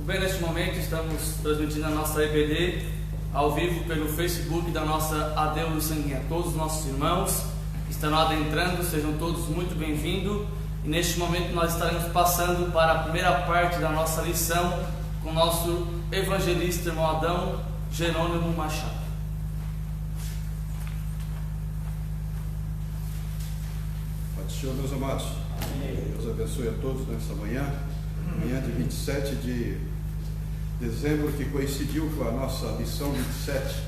Bem, neste momento estamos transmitindo a nossa EBD ao vivo pelo Facebook da nossa Adeus do Sanguinha. Todos os nossos irmãos que estão adentrando, sejam todos muito bem-vindos. E neste momento nós estaremos passando para a primeira parte da nossa lição com o nosso evangelista, irmão Adão Jerônimo Machado. Pai do Senhor, meus amados. Amém. Deus abençoe a todos nessa manhã de 27 de dezembro, que coincidiu com a nossa lição 27.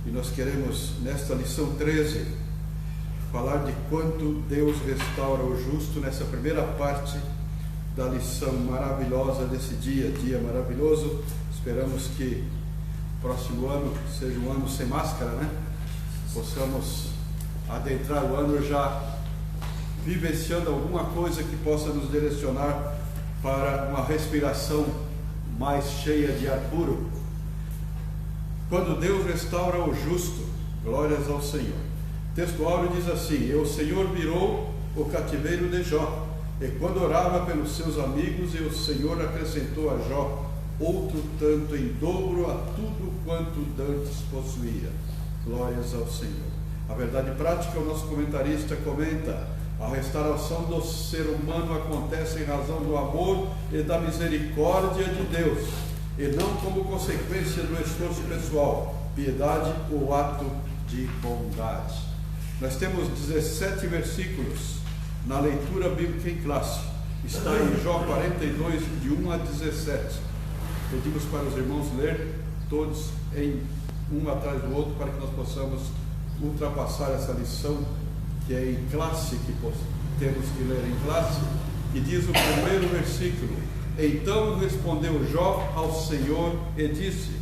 E nós queremos, nesta lição 13, falar de quanto Deus restaura o justo, nessa primeira parte da lição maravilhosa desse dia maravilhoso. Esperamos que o próximo ano seja um ano sem máscara, né? Possamos adentrar o ano já vivenciando alguma coisa que possa nos direcionar para uma respiração mais cheia de ar puro. Quando Deus restaura o justo, glórias ao Senhor. O texto áureo diz assim: e o Senhor virou o cativeiro de Jó, e quando orava pelos seus amigos, e o Senhor acrescentou a Jó outro tanto em dobro a tudo quanto dantes possuía. Glórias ao Senhor. A verdade prática, o nosso comentarista comenta: a restauração do ser humano acontece em razão do amor e da misericórdia de Deus, e não como consequência do esforço pessoal, piedade ou ato de bondade. Nós temos 17 versículos na leitura bíblica em classe. Está em Jó 42, de 1 a 17. Pedimos para os irmãos ler todos um atrás do outro, para que nós possamos ultrapassar essa lição que é em classe, que temos que ler em classe, que diz o primeiro versículo: então respondeu Jó ao Senhor e disse: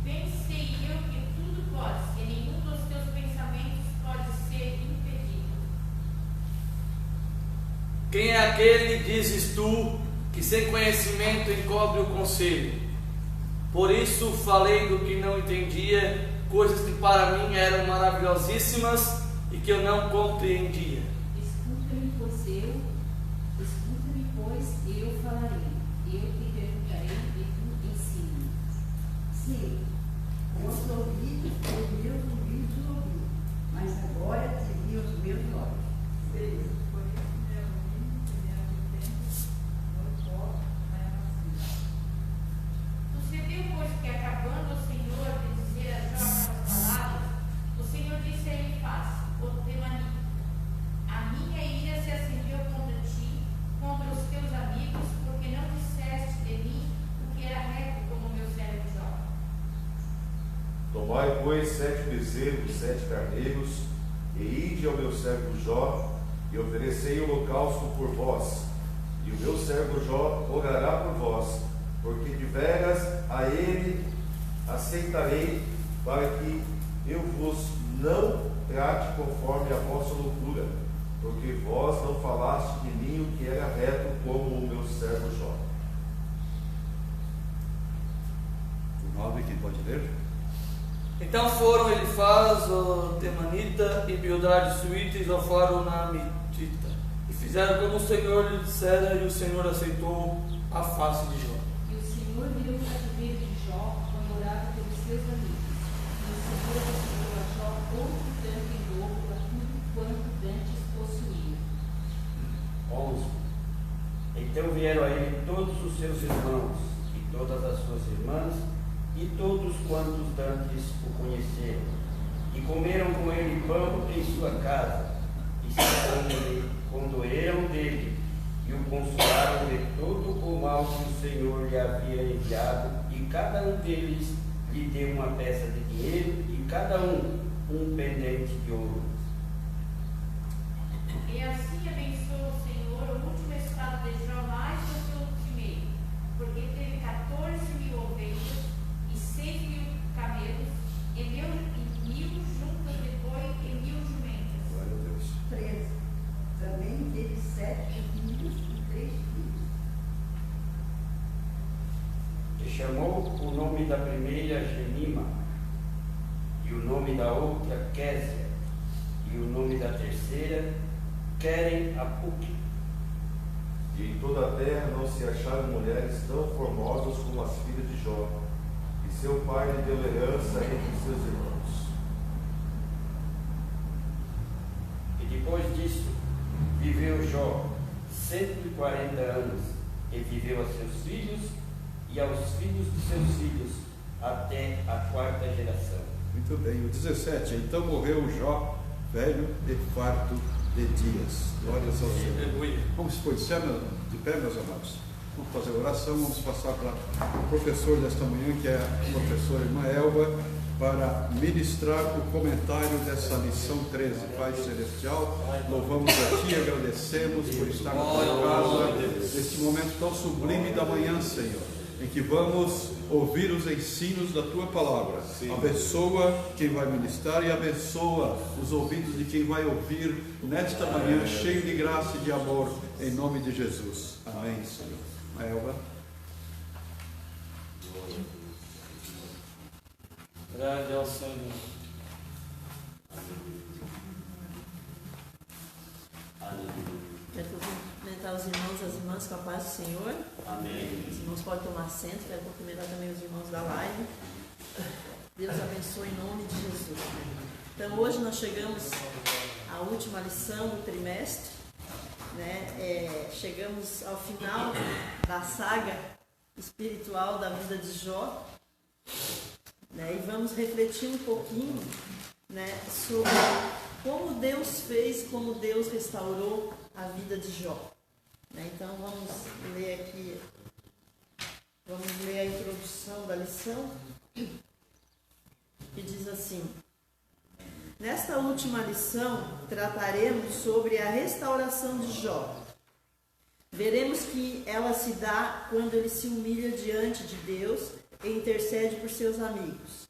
bem sei eu que tudo podes, e nenhum dos teus pensamentos pode ser impedido. Quem é aquele, dizes tu, que sem conhecimento encobre o conselho? Por isso falei do que não entendia, coisas que para mim eram maravilhosíssimas e que eu não compreendia. Escuta-me, pois eu falarei, eu te perguntarei e tu ensina. Sim, os ouvidos, os meus ouvidos ouviram, mas agora te vi os meus olhos. Sei, por isso meu ouvido, primeiro tempo, no pó, Sucedeu, pois, que acabando o Senhor de dizer a Jó aquelas palavras, o Senhor disse a Elifaz, o temanita: a minha ira se acendeu contra ti, contra os teus amigos, porque não disseste de mim o que era reto, como meu servo Jó. Tomai, pois, 7 bezerros, 7 carneiros, e ide ao meu servo Jó, e oferecei holocausto por vós, e o meu servo Jó orará por vós, porque de veras a ele aceitarei, para que eu vos não trate conforme a vossa loucura, porque vós não falaste de mim o que era reto, como o meu servo Jó. O 9, quem pode ler? Então foram Elifaz, o temanita, e Bildad de Suíta, e Zofar, o naamitita, e fizeram como o Senhor lhe dissera, e o Senhor aceitou a face de Jó. E o Senhor virou o cativeiro de Jó quando orava pelos seus amigos. E o Senhor concedeu a Jó outro tanto em dobro a tudo quanto dantes possuía. 11. Então vieram a ele todos os seus irmãos, e todas as suas irmãs, e todos quantos dantes o conheceram, e comeram com ele pão em sua casa, e se condoeram dele, e o consolaram de todo o mal que o Senhor lhe havia enviado, e cada um deles lhe deu uma peça de dinheiro, e cada um pendente de ouro. E assim abençoou o Senhor o último estado de Jó mais do que o primeiro, porque teve 14.000 ovelhas e 6.000 camelos, e 1.000 juntas de boi e 1.000 jumentas. Glória a Deus. 13. Também teve 7 filhos e 3 filhos. E chamou o nome da primeira Gemima, e o nome da outra Késia, e o nome da terceira Querem Apuque. e em toda a terra não se acharam mulheres tão formosas como as filhas de Jó, e seu pai lhe deu herança entre seus irmãos. E depois disso, viveu Jó 140 anos, e viveu a seus filhos e aos filhos de seus filhos, até a 4ª geração. Muito bem. O 17. Então morreu Jó, velho e farto de dias. Glórias ao Senhor. Vamos se posicionar de pé, meus amados. Vamos fazer oração. Vamos passar para o professor desta manhã, que é a professora irmã Elba, para ministrar o comentário dessa lição 13. Pai Celestial, louvamos a Ti e agradecemos por estar na Tua casa, neste momento tão sublime da manhã, Senhor, em que vamos ouvir os ensinos da Tua Palavra. Sim. Abençoa quem vai ministrar e abençoa os ouvidos de quem vai ouvir nesta manhã, cheio de graça e de amor, em nome de Jesus. Amém, Senhor. Elba. Grande ao Senhor. Quero cumprimentar os irmãos e as irmãs com a paz do Senhor. Amém. Os irmãos podem tomar assento. Quero cumprimentar também os irmãos da live. Deus abençoe em nome de Jesus. Então, hoje nós chegamos à última lição do trimestre. Chegamos ao final da saga espiritual da vida de Jó. E vamos refletir um pouquinho, sobre como Deus fez, como Deus restaurou a vida de Jó. Então vamos ler aqui, a introdução da lição, que diz assim: nesta última lição trataremos sobre a restauração de Jó. Veremos que ela se dá quando ele se humilha diante de Deus e intercede por seus amigos.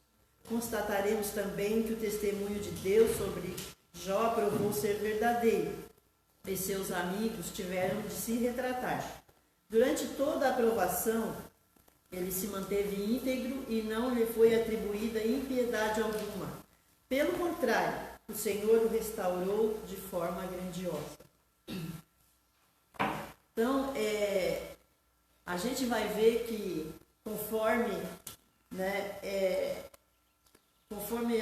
Constataremos também que o testemunho de Deus sobre Jó provou ser verdadeiro, e seus amigos tiveram de se retratar. Durante toda a provação, ele se manteve íntegro e não lhe foi atribuída impiedade alguma. Pelo contrário, o Senhor o restaurou de forma grandiosa. Então, a gente vai ver que conforme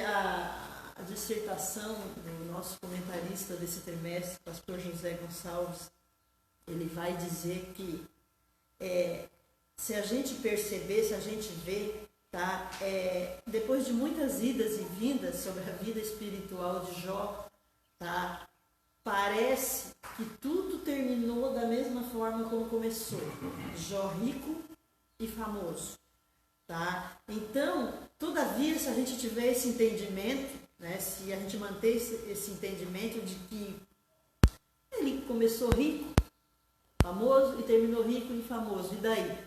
a dissertação do nosso comentarista desse trimestre, pastor José Gonçalves, ele vai dizer que se a gente perceber, se a gente ver, depois de muitas idas e vindas sobre a vida espiritual de Jó, parece que tudo terminou da mesma forma como começou. Jó rico e famoso. Então, todavia, se a gente tiver esse entendimento, se a gente manter esse entendimento de que ele começou rico, famoso, e terminou rico e famoso, e daí?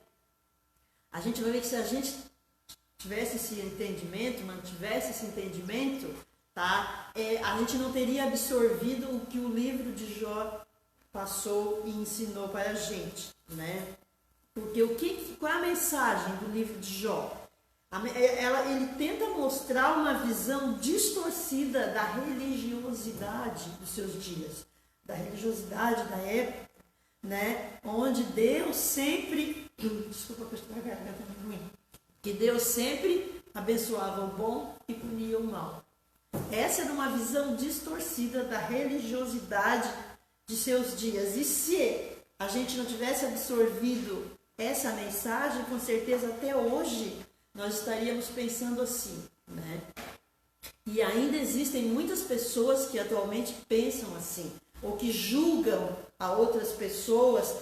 A gente vai ver que se a gente tivesse esse entendimento, mantivesse esse entendimento, a gente não teria absorvido o que o livro de Jó passou e ensinou para a gente, Porque qual é a mensagem do livro de Jó? Ele tenta mostrar uma visão distorcida da religiosidade dos seus dias, da religiosidade da época, onde Deus sempre, que Deus sempre abençoava o bom e punia o mal. Essa era uma visão distorcida da religiosidade de seus dias. E se a gente não tivesse absorvido essa mensagem, com certeza até hoje nós estaríamos pensando assim, E ainda existem muitas pessoas que atualmente pensam assim, ou que julgam a outras pessoas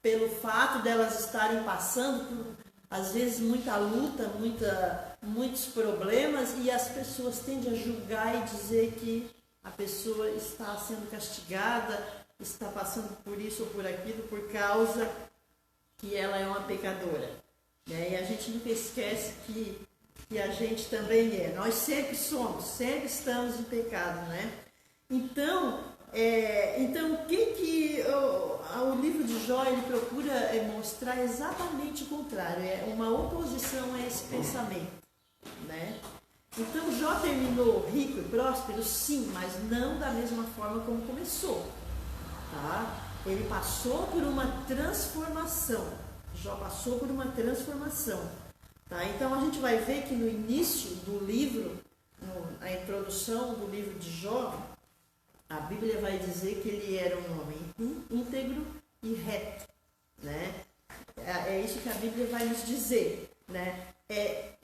pelo fato delas estarem passando por, às vezes, muita luta, muitos problemas, e as pessoas tendem a julgar e dizer que a pessoa está sendo castigada, está passando por isso ou por aquilo, por causa que ela é uma pecadora. E a gente nunca esquece que a gente também é. Nós sempre sempre estamos em pecado, Então, o que o livro de Jó ele procura mostrar exatamente o contrário, uma oposição a esse pensamento, Então, Jó terminou rico e próspero, sim, mas não da mesma forma como começou, ele passou por uma transformação. Jó passou por uma transformação. Tá? Então a gente vai ver que no início do livro, na introdução do livro de Jó, a Bíblia vai dizer que ele era um homem íntegro e reto. Né? É isso que a Bíblia vai nos dizer. Né?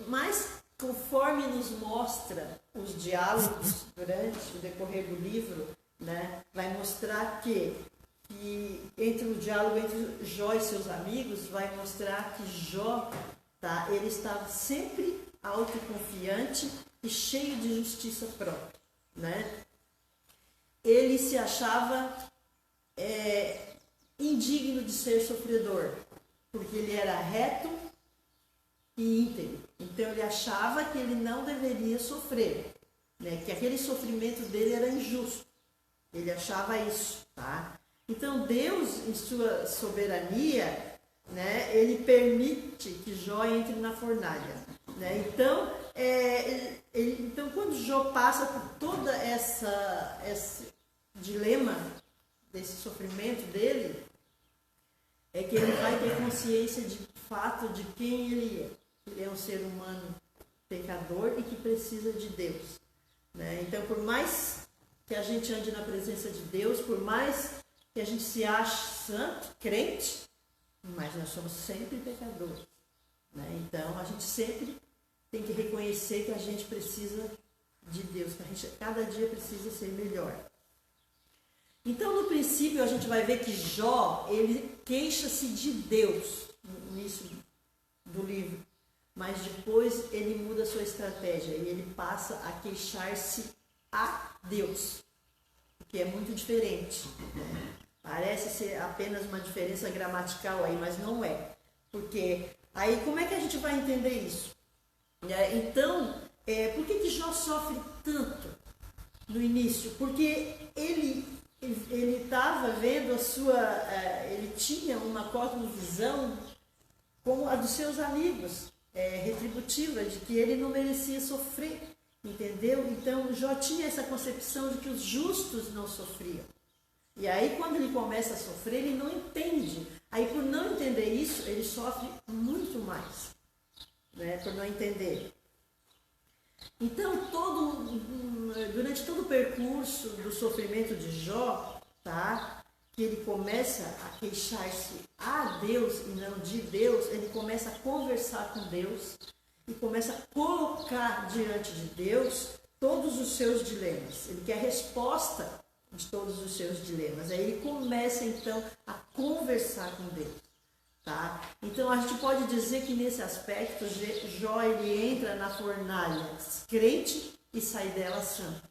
Mas conforme nos mostra os diálogos durante o decorrer do livro, né, vai mostrar que entre o diálogo entre Jó e seus amigos, vai mostrar que Jó, tá, ele estava sempre autoconfiante e cheio de justiça própria. Né? Ele se achava indigno de ser sofredor, porque ele era reto e íntegro. Então ele achava que ele não deveria sofrer, né? Que aquele sofrimento dele era injusto. Ele achava isso, tá? Então Deus, em sua soberania, né, ele permite que Jó entre na fornalha. Né? Então quando Jó passa por toda esse dilema, desse sofrimento dele, é que ele vai ter consciência de fato de quem ele é. Ele é um ser humano pecador e que precisa de Deus. Né? Então, por mais que a gente ande na presença de Deus, por mais que a gente se ache santo, crente, mas nós somos sempre pecadores. Né? Então, a gente sempre tem que reconhecer que a gente precisa de Deus, que a gente cada dia precisa ser melhor. Então, no princípio, a gente vai ver que Jó, ele queixa-se de Deus no início do livro, mas depois ele muda a sua estratégia e ele passa a queixar-se a Deus, o que é muito diferente. Né? Parece ser apenas uma diferença gramatical aí, mas não é. Porque aí como é que a gente vai entender isso? Então, por que Jó sofre tanto no início? Porque ele estava vendo ele tinha uma cosmovisão como a dos seus amigos, retributiva, de que ele não merecia sofrer, entendeu? Então Jó tinha essa concepção de que os justos não sofriam. E aí quando ele começa a sofrer, ele não entende. Aí por não entender isso, ele sofre muito mais, né? Por não entender. Então, durante todo o percurso do sofrimento de Jó, tá? Que ele começa a queixar-se a Deus e não de Deus, ele começa a conversar com Deus e começa a colocar diante de Deus todos os seus dilemas. Ele quer resposta de todos os seus dilemas. Aí ele começa, então, a conversar com Deus. Tá? Então, a gente pode dizer que nesse aspecto, Jó ele entra na fornalha crente e sai dela santo.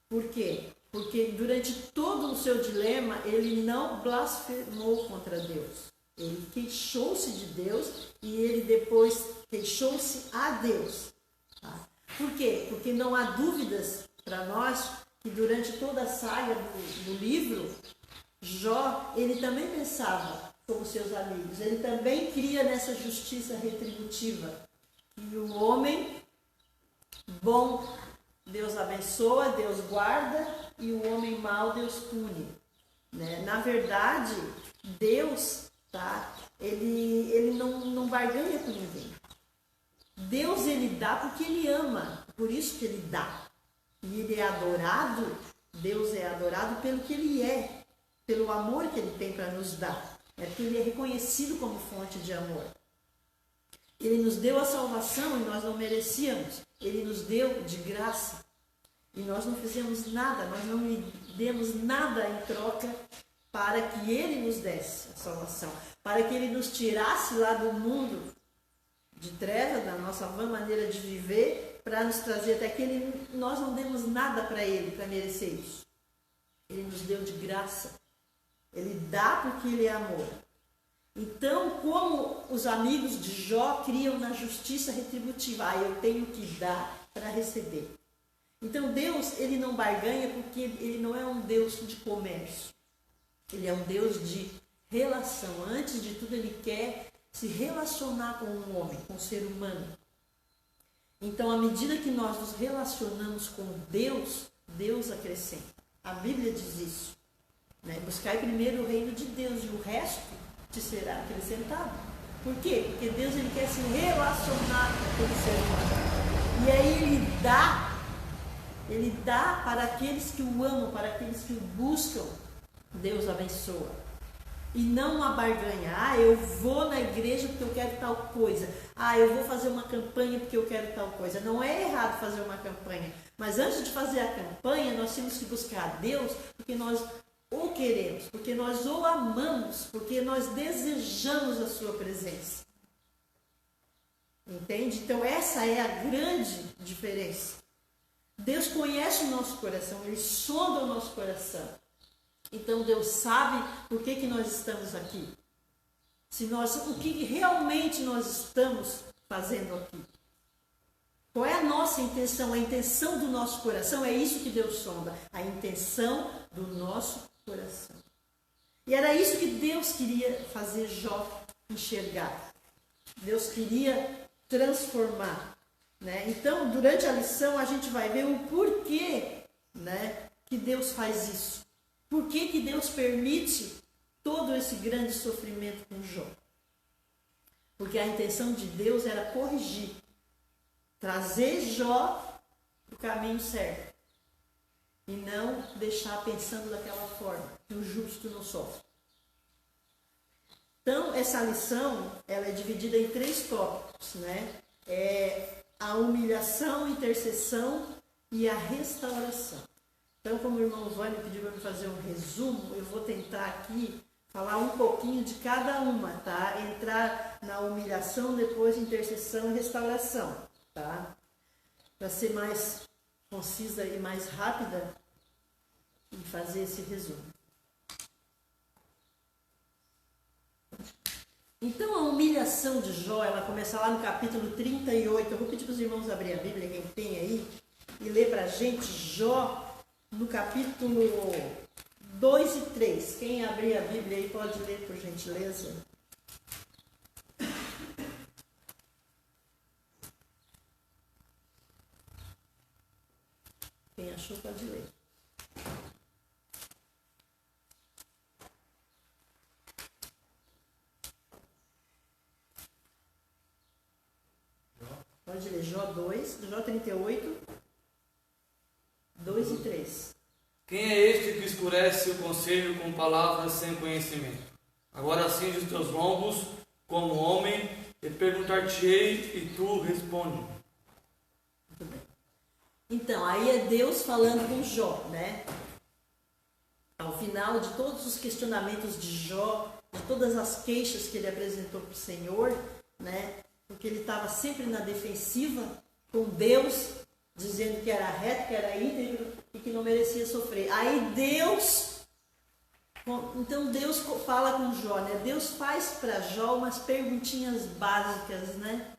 Por quê? Porque durante todo o seu dilema, ele não blasfemou contra Deus. Ele queixou-se de Deus e ele depois queixou-se a Deus. Tá? Por quê? Porque não há dúvidas para nós que durante toda a saga do livro, Jó, ele também pensava como seus amigos. Ele também cria nessa justiça retributiva. E o homem bom, Deus abençoa, Deus guarda, e o homem mau, Deus pune. Né? Na verdade, Deus, tá? ele não barganha com ninguém. Deus, ele dá porque ele ama, por isso que ele dá. E ele é adorado, Deus é adorado pelo que ele é, pelo amor que ele tem para nos dar. É porque ele é reconhecido como fonte de amor. Ele nos deu a salvação e nós não merecíamos. Ele nos deu de graça. E nós não fizemos nada, nós não lhe demos nada em troca para que ele nos desse a salvação. Para que ele nos tirasse lá do mundo de trevas, da nossa vã maneira de viver, para nos trazer até que nós não demos nada para ele, para merecer isso. Ele nos deu de graça. Ele dá porque ele é amor. Então, como os amigos de Jó criam na justiça retributiva, eu tenho que dar para receber. Então, Deus, ele não barganha porque ele não é um Deus de comércio. Ele é um Deus de relação. Antes de tudo, ele quer se relacionar com o homem, com o ser humano. Então, à medida que nós nos relacionamos com Deus, Deus acrescenta. A Bíblia diz isso. Né? Buscai primeiro o reino de Deus e o resto te será acrescentado. Por quê? Porque Deus ele quer se relacionar com o ser humano. E aí ele dá para aqueles que o amam, para aqueles que o buscam. Deus abençoa. E não uma barganha. Eu vou na igreja porque eu quero tal coisa. Eu vou fazer uma campanha porque eu quero tal coisa. Não é errado fazer uma campanha. Mas antes de fazer a campanha, nós temos que buscar a Deus porque nós o queremos, porque nós o amamos, porque nós desejamos a sua presença. Entende? Então essa é a grande diferença. Deus conhece o nosso coração, Ele sonda o nosso coração. Então Deus sabe por que nós estamos aqui. O que realmente nós estamos fazendo aqui. Qual é a nossa intenção? A intenção do nosso coração, é isso que Deus sonda. A intenção do nosso coração. E era isso que Deus queria fazer Jó enxergar. Deus queria transformar. Né? Então, durante a lição, a gente vai ver o porquê, né, que Deus faz isso. Por que Deus permite todo esse grande sofrimento com Jó? Porque a intenção de Deus era corrigir, trazer Jó para o caminho certo e não deixar pensando daquela forma, que o justo não sofre. Então, essa lição ela é dividida em 3 tópicos, né? A humilhação, a intercessão e a restauração. Então, como o irmão Vânio pediu para eu fazer um resumo, eu vou tentar aqui falar um pouquinho de cada uma, tá? Entrar na humilhação, depois intercessão e restauração, tá? Para ser mais concisa e mais rápida e fazer esse resumo. Então, a humilhação de Jó, ela começa lá no capítulo 38. Eu vou pedir para os irmãos abrir a Bíblia, quem tem aí, e ler para a gente Jó, no capítulo 2 e 3. Quem abrir a Bíblia aí pode ler, por gentileza. Quem achou pode ler. Pode ler Jó 2, Jó 38, 2 e 3. Quem é este que escurece o conselho com palavras sem conhecimento? Agora cinge os teus lombos como homem e perguntar-te-ei e tu responde. Muito bem. Então, aí é Deus falando com Jó, né? Ao final de todos os questionamentos de Jó, de todas as queixas que ele apresentou para o Senhor, né? Porque ele estava sempre na defensiva com Deus, dizendo que era reto, que era íntegro e que não merecia sofrer. Aí Deus fala com Jó, né? Deus faz para Jó umas perguntinhas básicas, né?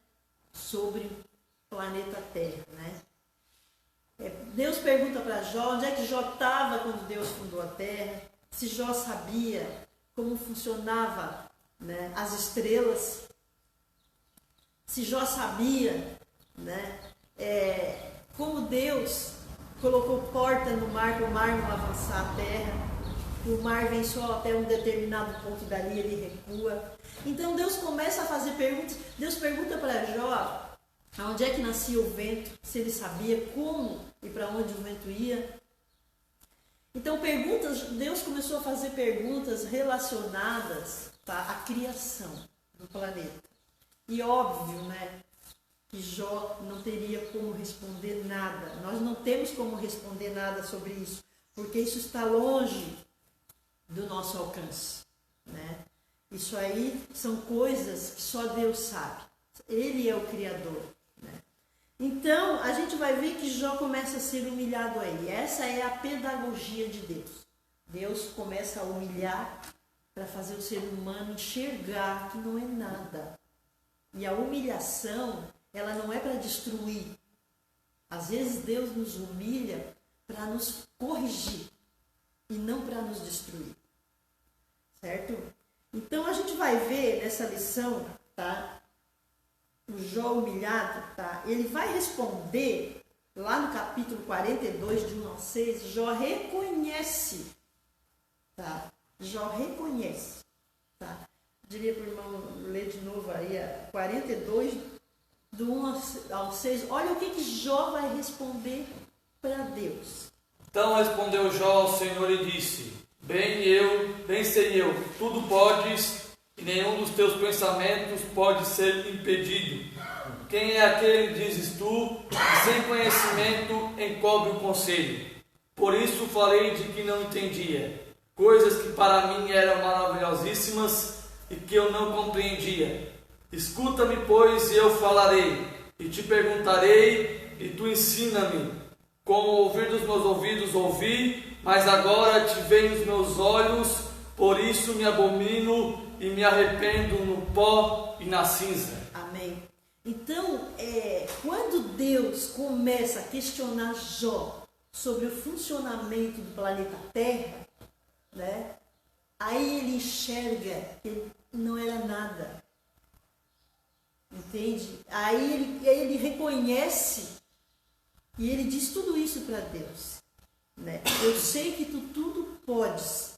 Sobre o planeta Terra, né? Deus pergunta para Jó onde é que Jó estava quando Deus fundou a Terra, se Jó sabia como funcionava, né, as estrelas, se Jó sabia, né, como Deus colocou porta no mar para o mar não avançar a terra, o mar vem só até um determinado ponto dali, ele recua. Então Deus começa a fazer perguntas. Deus pergunta para Jó aonde é que nascia o vento, se ele sabia como e para onde o vento ia. Então Deus começou a fazer perguntas relacionadas, tá, à criação do planeta. E óbvio, né, que Jó não teria como responder nada. Nós não temos como responder nada sobre isso, porque isso está longe do nosso alcance, né? Isso aí são coisas que só Deus sabe. Ele é o Criador, né? Então, a gente vai ver que Jó começa a ser humilhado aí. Essa é a pedagogia de Deus. Deus começa a humilhar para fazer o ser humano enxergar que não é nada. E a humilhação, ela não é para destruir. Às vezes Deus nos humilha para nos corrigir e não para nos destruir. Certo? Então a gente vai ver nessa lição, tá? O Jó humilhado, tá? Ele vai responder lá no capítulo 42, de 1 ao 6, Jó reconhece, tá? Jó reconhece, tá? Diria para o irmão ler de novo aí, 42, do 1 ao 6. Olha o que Jó vai responder para Deus. Então respondeu Jó ao Senhor e disse: Bem sei eu, tudo podes, e nenhum dos teus pensamentos pode ser impedido. Quem é aquele, dizes tu, que sem conhecimento encobre o conselho? Por isso falei de que não entendia, coisas que para mim eram maravilhosíssimas e que eu não compreendia. Escuta-me, pois, e eu falarei, e te perguntarei, e tu ensina-me. Com o ouvir dos meus ouvidos ouvi, mas agora te veem os meus olhos, por isso me abomino e me arrependo no pó e na cinza. Amém. Então, quando Deus começa a questionar Jó sobre o funcionamento do planeta Terra, né, aí ele enxerga que ele não era nada. Entende? Aí ele reconhece e ele diz tudo isso para Deus, né? Eu sei que tu tudo podes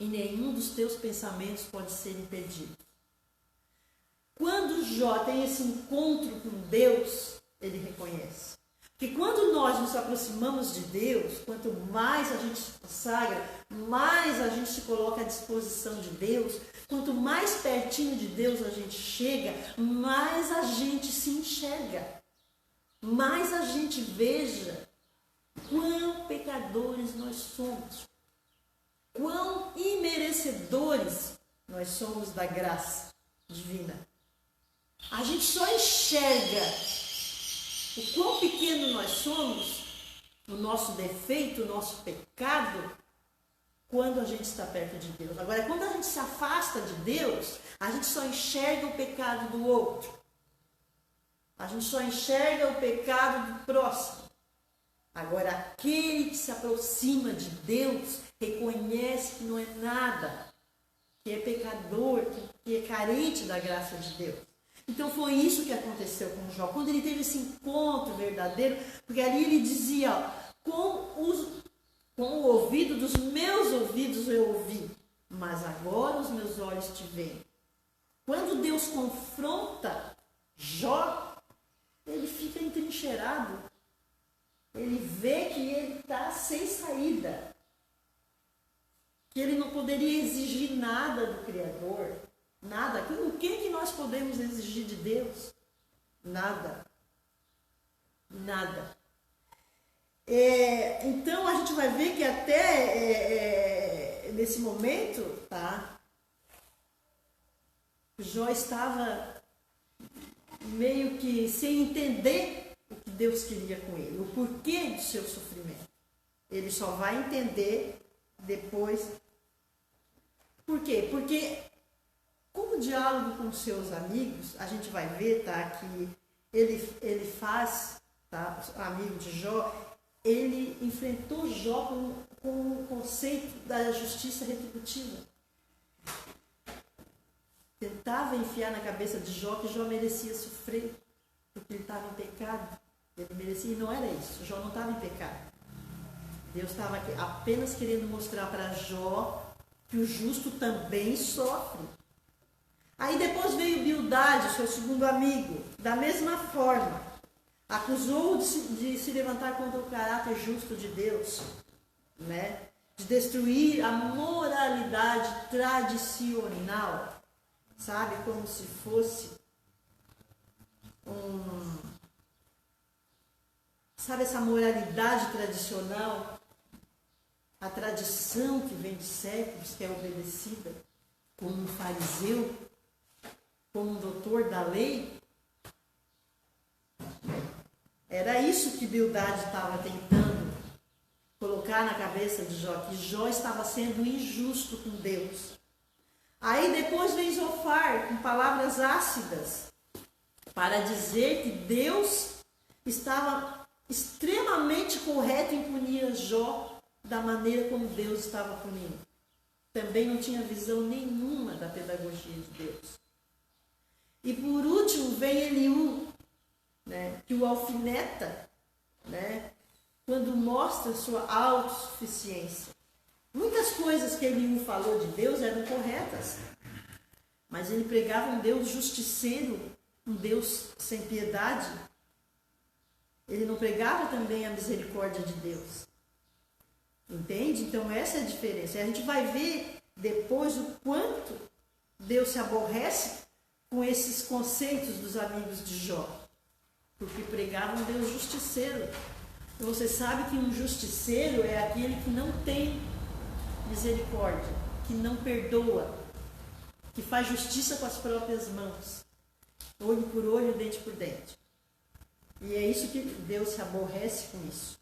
e nenhum dos teus pensamentos pode ser impedido. Quando Jó tem esse encontro com Deus, ele reconhece. Porque quando nós nos aproximamos de Deus, quanto mais a gente se consagra, mais a gente se coloca à disposição de Deus, quanto mais pertinho de Deus a gente chega, mais a gente se enxerga, mais a gente veja quão pecadores nós somos, quão imerecedores nós somos da graça divina. A gente só enxerga o quão pequeno nós somos, o nosso defeito, o nosso pecado, quando a gente está perto de Deus. Agora, quando a gente se afasta de Deus, a gente só enxerga o pecado do outro. A gente só enxerga o pecado do próximo. Agora, aquele que se aproxima de Deus, reconhece que não é nada, que é pecador, que é carente da graça de Deus. Então foi isso que aconteceu com Jó, quando ele teve esse encontro verdadeiro, porque ali ele dizia, com o ouvido dos meus ouvidos eu ouvi, mas agora os meus olhos te veem. Quando Deus confronta Jó, ele fica entrincheirado, ele vê que ele está sem saída, que ele não poderia exigir nada do Criador. Nada. O que nós podemos exigir de Deus? Nada. Nada. Então a gente vai ver que até nesse momento, tá? Jó estava meio que sem entender o que Deus queria com ele, o porquê do seu sofrimento. Ele só vai entender depois. Por quê? Porque como diálogo com seus amigos, a gente vai ver, tá, que ele faz, tá, amigo de Jó, ele enfrentou Jó com o conceito da justiça retributiva. Tentava enfiar na cabeça de Jó que Jó merecia sofrer, porque ele estava em pecado. Ele merecia, e não era isso, Jó não estava em pecado. Deus estava apenas querendo mostrar para Jó que o justo também sofre. Aí depois veio Bildade, seu segundo amigo, da mesma forma, acusou-o de se levantar contra o caráter justo de Deus, né? De destruir a moralidade tradicional, sabe, como se fosse sabe essa moralidade tradicional, a tradição que vem de séculos, que é obedecida, como um fariseu, como um doutor da lei. Era isso que Bildade estava tentando colocar na cabeça de Jó, que Jó estava sendo injusto com Deus. Aí depois vem Zofar com palavras ácidas para dizer que Deus estava extremamente correto em punir Jó da maneira como Deus estava punindo. Também não tinha visão nenhuma da pedagogia de Deus. E por último vem Eliú, né, que o alfineta, né, quando mostra sua autossuficiência. Muitas coisas que Eliú falou de Deus eram corretas, mas ele pregava um Deus justiceiro, um Deus sem piedade. Ele não pregava também a misericórdia de Deus. Entende? Então essa é a diferença. E a gente vai ver depois o quanto Deus se aborrece com esses conceitos dos amigos de Jó, porque pregavam um Deus justiceiro. E você sabe que um justiceiro é aquele que não tem misericórdia, que não perdoa, que faz justiça com as próprias mãos, olho por olho, dente por dente. E é isso que Deus se aborrece com isso.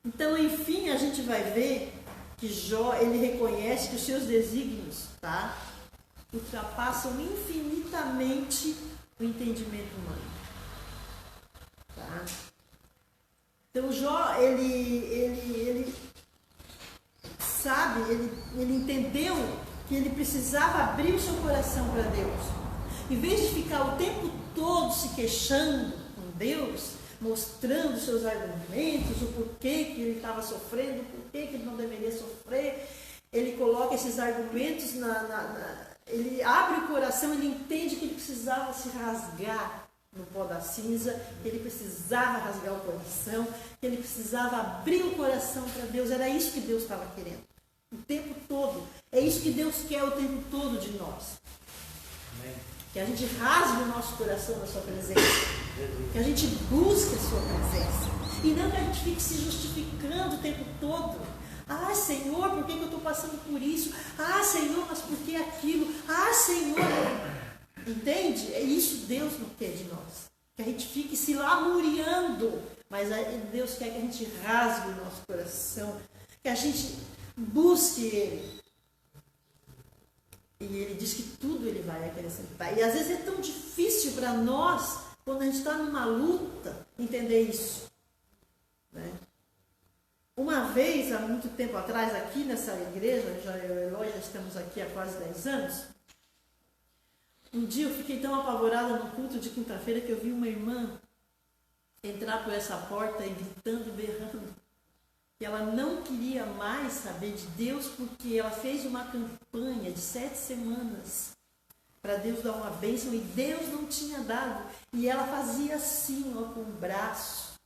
Então, enfim, a gente vai ver que Jó, ele reconhece que os seus desígnios, tá, ultrapassam infinitamente o entendimento humano. Tá? Então, Jó, ele sabe, ele entendeu que ele precisava abrir o seu coração para Deus. Em vez de ficar o tempo todo se queixando com Deus, mostrando seus argumentos, o porquê que ele estava sofrendo, o porquê que ele não deveria sofrer, ele coloca esses argumentos, ele abre o coração, ele entende que ele precisava se rasgar no pó da cinza, que ele precisava rasgar o coração, que ele precisava abrir o coração para Deus. Era isso que Deus estava querendo o tempo todo. É isso que Deus quer o tempo todo de nós. Amém. Que a gente rasgue o nosso coração na sua presença, que a gente busque a sua presença, e não que a gente fique se justificando o tempo todo. Ah, Senhor, por que eu estou passando por isso? Ah, Senhor, mas por que aquilo? Ah, Senhor, entende? É isso que Deus não quer de nós, que a gente fique se lamuriando, mas Deus quer que a gente rasgue o nosso coração, que a gente busque Ele. E Ele diz que tudo Ele vai acrescentar. E às vezes é tão difícil para nós, quando a gente está numa luta, entender isso. Né? Uma vez, há muito tempo atrás, aqui nessa igreja, eu e o Eloy já estamos aqui há quase 10 anos, um dia eu fiquei tão apavorada no culto de quinta-feira que eu vi uma irmã entrar por essa porta e gritando e berrando. Que ela não queria mais saber de Deus, porque ela fez uma campanha de 7 semanas para Deus dar uma bênção e Deus não tinha dado. E ela fazia assim, ó, com o braço,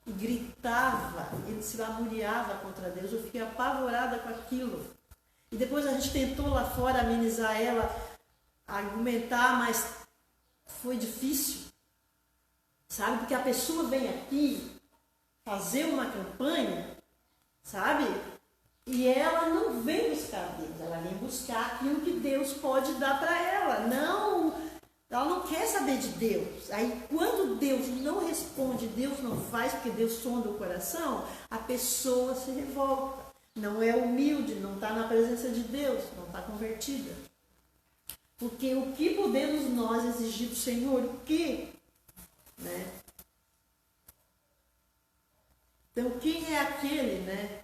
e gritava, ele se lamuriava contra Deus. Eu fiquei apavorada com aquilo. E depois a gente tentou lá fora amenizar ela, argumentar, mas foi difícil, sabe? Porque a pessoa vem aqui fazer uma campanha, sabe? E ela não vem buscar Deus, ela vem buscar aquilo que Deus pode dar para ela. Não, ela não quer saber de Deus. Aí quando Deus não responde, Deus não faz, porque Deus sonda o coração, a pessoa se revolta. Não é humilde, não está na presença de Deus, não está convertida. Porque o que podemos nós exigir do Senhor? O que? Né? Então, quem é aquele, né,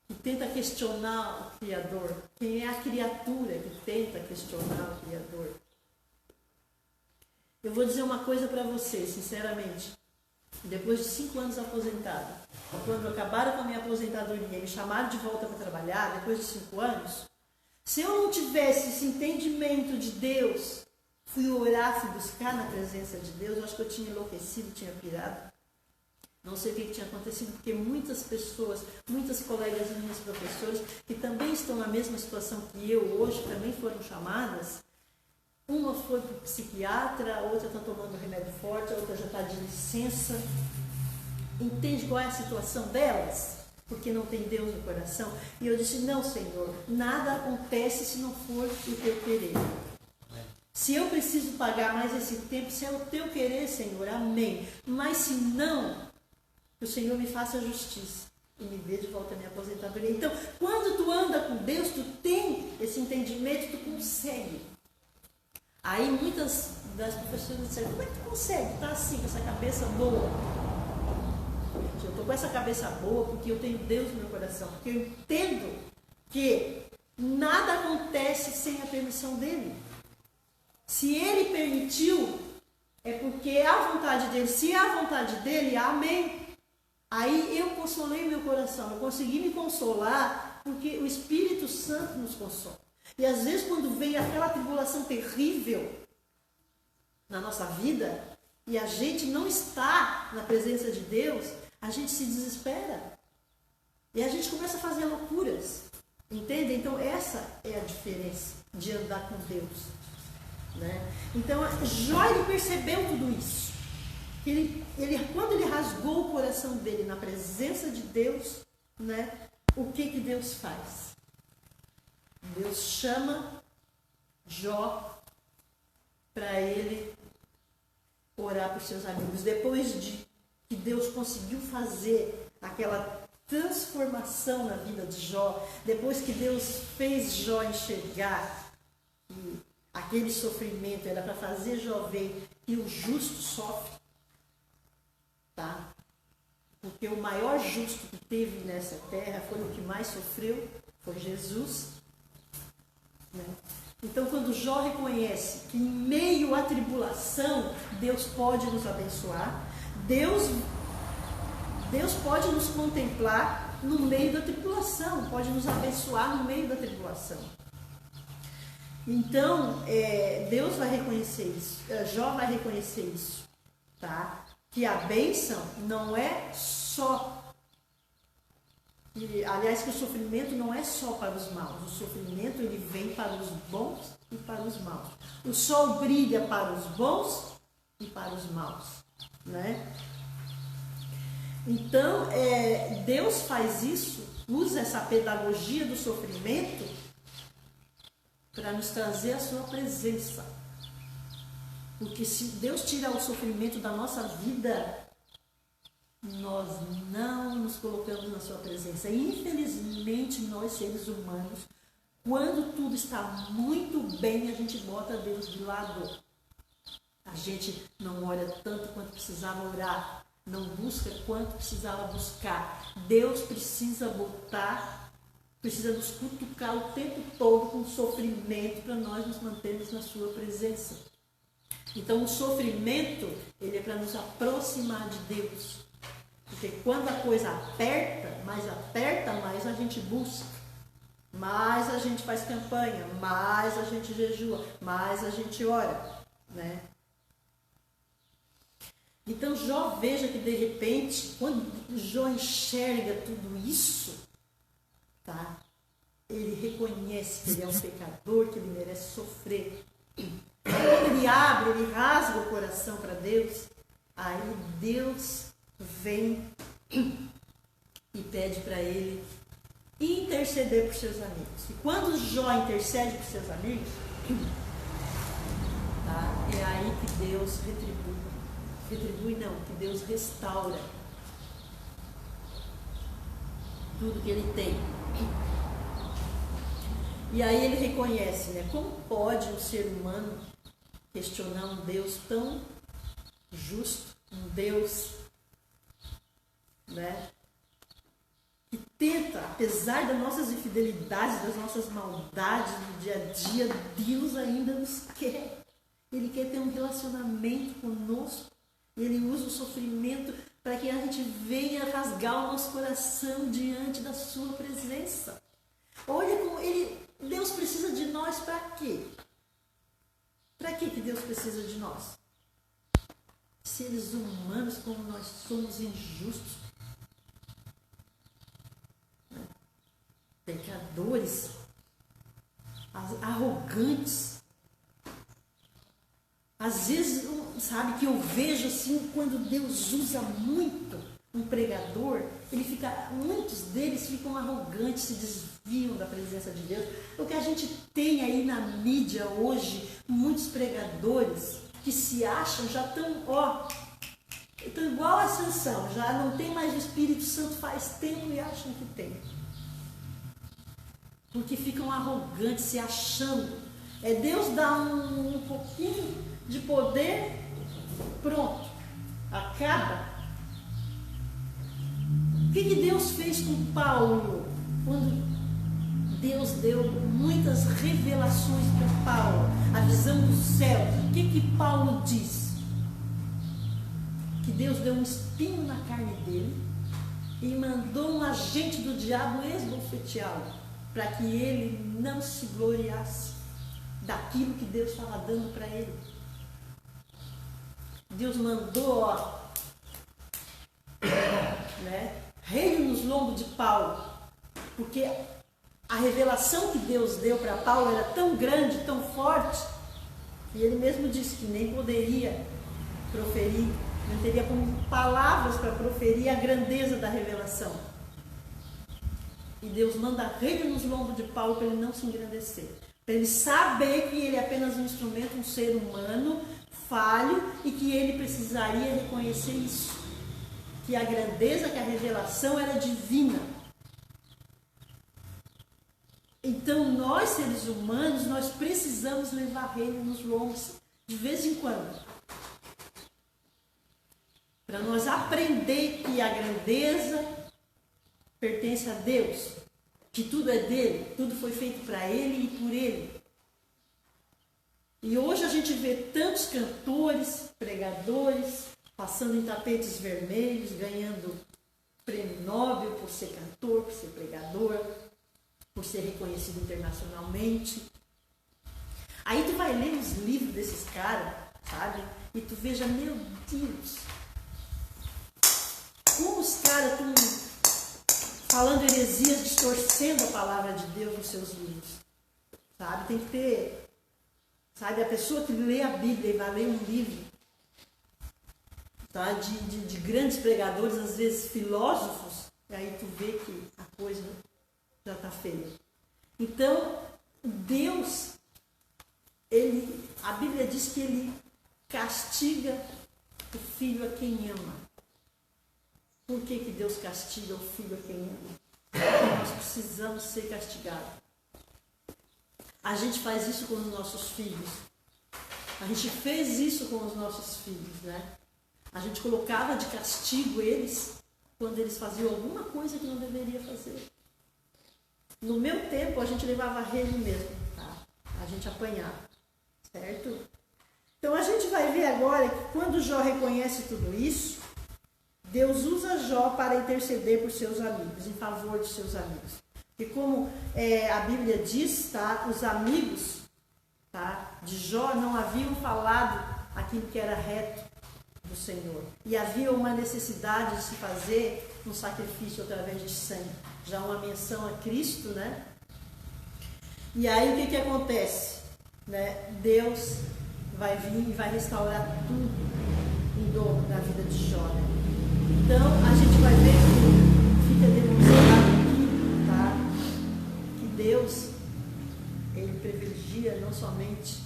que tenta questionar o Criador? Quem é a criatura que tenta questionar o Criador? Eu vou dizer uma coisa para vocês, sinceramente. Depois de 5 anos aposentado, quando acabaram com a minha aposentadoria e me chamaram de volta para trabalhar, depois de 5 anos, se eu não tivesse esse entendimento de Deus, fui orar, fui buscar na presença de Deus, eu acho que eu tinha enlouquecido, tinha pirado. Não sei o que tinha acontecido, porque muitas pessoas, muitas colegas minhas professoras, que também estão na mesma situação que eu hoje, também foram chamadas. Uma foi para o psiquiatra, a outra está tomando remédio forte, a outra já está de licença. Entende qual é a situação delas? Porque não tem Deus no coração. E eu disse, não, Senhor, nada acontece se não for o teu querer. Se eu preciso pagar mais esse tempo, se é o teu querer, Senhor, amém. Mas se não, que o Senhor me faça justiça e me dê de volta a minha aposentadoria. Então, quando tu anda com Deus, tu tem esse entendimento, tu consegue. Aí muitas das professoras disseram, como é que tu consegue estar assim, com essa cabeça boa? Eu estou com essa cabeça boa porque eu tenho Deus no meu coração, porque eu entendo que nada acontece sem a permissão dele. Se ele permitiu, é porque é a vontade dele. Se é a vontade dele, amém. Aí eu consolei meu coração, eu consegui me consolar, porque o Espírito Santo nos consola. E às vezes quando vem aquela tribulação terrível na nossa vida, e a gente não está na presença de Deus, a gente se desespera. E a gente começa a fazer loucuras. Entende? Então essa é a diferença de andar com Deus. Né? Então Jó, ele percebeu tudo isso. Quando ele rasgou o coração dele na presença de Deus, né, o que Deus faz? Deus chama Jó para ele orar por seus amigos. Depois de que Deus conseguiu fazer aquela transformação na vida de Jó, depois que Deus fez Jó enxergar que aquele sofrimento era para fazer Jó ver que o justo sofre, tá? Porque o maior justo que teve nessa terra foi o que mais sofreu, foi Jesus. Né? Então, quando Jó reconhece que em meio à tribulação, Deus pode nos abençoar, Deus pode nos contemplar no meio da tribulação, pode nos abençoar no meio da tribulação. Então, Deus vai reconhecer isso, Jó vai reconhecer isso, tá? Que a bênção não é só... aliás, que o sofrimento não é só para os maus, o sofrimento ele vem para os bons e para os maus. O sol brilha para os bons e para os maus, né? Então, Deus faz isso, usa essa pedagogia do sofrimento para nos trazer a sua presença. Porque se Deus tirar o sofrimento da nossa vida, nós não nos colocamos na sua presença. Infelizmente, nós seres humanos, quando tudo está muito bem, a gente bota Deus de lado. A gente não ora tanto quanto precisava orar, não busca quanto precisava buscar. Deus precisa nos cutucar o tempo todo com sofrimento para nós nos mantermos na sua presença. Então o sofrimento, ele é para nos aproximar de Deus. Porque quando a coisa aperta, mais a gente busca, mais a gente faz campanha, mais a gente jejua, mais a gente ora, né? Então Jó, veja que de repente, quando Jó enxerga tudo isso, tá? Ele reconhece que ele é um pecador, que ele merece sofrer. Quando ele abre, ele rasga o coração para Deus, aí Deus vem e pede para ele interceder por seus amigos. E quando Jó intercede por seus amigos, tá? É aí que Deus retribui não, que Deus restaura tudo que ele tem. E aí ele reconhece, né? Como pode um ser humano questionar um Deus tão justo, um Deus, né, que tenta, apesar das nossas infidelidades, das nossas maldades no dia a dia, Deus ainda nos quer. Ele quer ter um relacionamento conosco. Ele usa o sofrimento para que a gente venha rasgar o nosso coração diante da sua presença. Olha como Deus precisa de nós para quê? Para que Deus precisa de nós? Seres humanos como nós somos injustos, pecadores, arrogantes. Às vezes, sabe, que eu vejo assim, quando Deus usa muito um pregador, muitos deles ficam arrogantes, se desviam da presença de Deus. O que a gente tem aí na mídia hoje, muitos pregadores que se acham, já estão igual a Sansão, já não tem mais o Espírito Santo faz tempo e acham que tem. Porque ficam arrogantes, se achando. Deus dá um pouquinho de poder, pronto, acaba. O que Deus fez com Paulo? Quando Deus deu muitas revelações para Paulo, a visão do céu, o que Paulo diz? Que Deus deu um espinho na carne dele e mandou um agente do diabo esbofeteá-lo, para que ele não se gloriasse daquilo que Deus estava dando para ele. Deus mandou, reino nos lombos de Paulo, porque a revelação que Deus deu para Paulo era tão grande, tão forte, que ele mesmo disse que nem poderia proferir, não teria como palavras para proferir a grandeza da revelação. E Deus manda reino nos lombos de Paulo para ele não se engrandecer, para ele saber que ele é apenas um instrumento, um ser humano falho, e que ele precisaria reconhecer isso, que a grandeza, que a revelação era divina. Então nós, seres humanos, nós precisamos levar reino nos lombos de vez em quando, para nós aprender que a grandeza pertence a Deus, que tudo é dele, tudo foi feito para ele e por ele. E hoje a gente vê tantos cantores, pregadores, passando em tapetes vermelhos, ganhando prêmio Nobel por ser cantor, por ser pregador, por ser reconhecido internacionalmente. Aí tu vai ler os livros desses caras, sabe? E tu veja, meu Deus, como os caras estão falando heresias, distorcendo a palavra de Deus nos seus livros, sabe? Tem que ter, sabe, a pessoa que lê a Bíblia e vai ler um livro, tá? de grandes pregadores, às vezes filósofos, e aí tu vê que a coisa já está feia. Então, Deus, a Bíblia diz que ele castiga o filho a quem ama. Por que Deus castiga o filho a quem ama? Porque nós precisamos ser castigados. A gente faz isso com os nossos filhos. A gente fez isso com os nossos filhos, né? A gente colocava de castigo eles quando eles faziam alguma coisa que não deveria fazer. No meu tempo, a gente levava reino mesmo, tá? A gente apanhava, certo? Então, a gente vai ver agora que quando Jó reconhece tudo isso, Deus usa Jó para interceder por seus amigos, em favor de seus amigos. E como a Bíblia diz, tá? Os amigos, tá, de Jó não haviam falado aquilo que era reto do Senhor. E havia uma necessidade de se fazer um sacrifício através de sangue. Já uma menção a Cristo, né? E aí o que acontece? Né? Deus vai vir e vai restaurar tudo em dobro na vida de Jó, né? Então a gente vai ver que fica demonstrado aqui, tá? Que Deus, ele privilegia não somente,